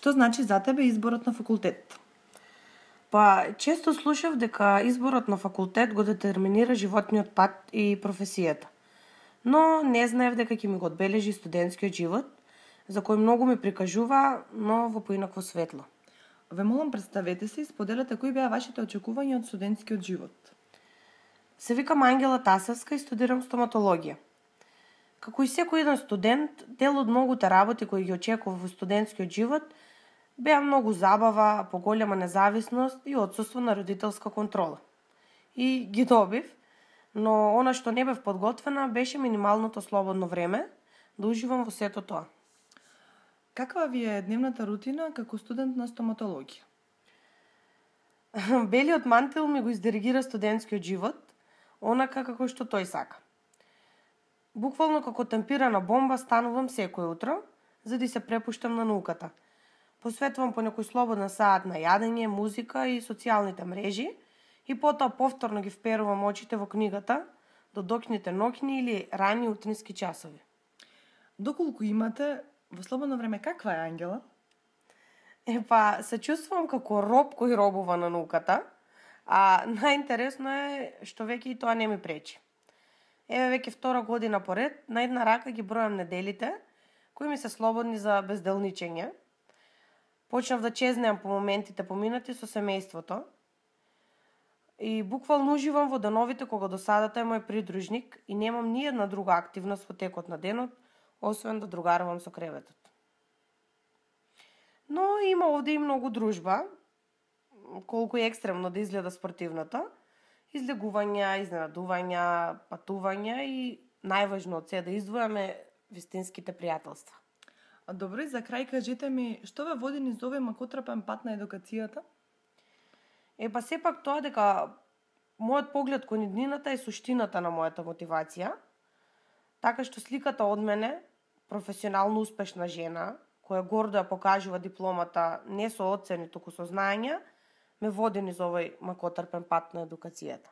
Што значи за тебе изборот на факултет? Па, често слушав дека изборот на факултет го детерминира животниот пат и професијата. Но не знаев дека ќе ми го одбележи студентскиот живот, за кој многу ми прикажува, но во поинакво светло. Ве молам, представете се и споделете кои беа вашите очекувања од студентскиот живот. Се викам Ангела Тасевска и студирам стоматологија. Како и секој еден студент, дел од многуте работи кои ги очекува во студентскиот живот беа многу забава, поголема независност и отсуство на родителска контрола. И ги добив, но она што не бев подготвена беше минималното слободно време да уживам во сето тоа. Каква ви е дневната рутина како студент на стоматологија? Белиот мантил ми го издиригира студентскиот живот, онака како што тој сака. Буквално како темпирана бомба станувам секој утро, за да се препуштам на науката. Посветувам по некој слободен саат на јадење, музика и социјалните мрежи и потоа повторно ги вперувам очите во книгата до доцните ноќни или рани утрински часови. Доколку имате во слободно време, каква е Ангела? Се чувствувам како роб кој робува на науката, а најинтересно е што веќе и тоа не ми пречи. Веќе втора година поред, на една рака ги бројам неделите, кои ми се слободни за безделничење. Почнав да чезнеам по моментите поминати со семејството и буквално уживам во деновите кога досадата е мој придружник и немам ни една друга активност во текот на денот, освен да другарувам со креветот. Но има овде и многу дружба, колку е екстремно да изгледа спортивната, излегувања, изненадувања, патувања и најважно од се да издвојаме вистинските пријателства. Добро, и за крај кажете ми, што ве води низ овој макотрапен пат на едукацијата? Сепак тоа дека мојот поглед кон иднината е суштината на мојата мотивација, така што сликата од мене, професионално успешна жена, која гордо ја покажува дипломата не со оцени, туку со знаења, ме води низ овој макотрпен пат на едукацијата.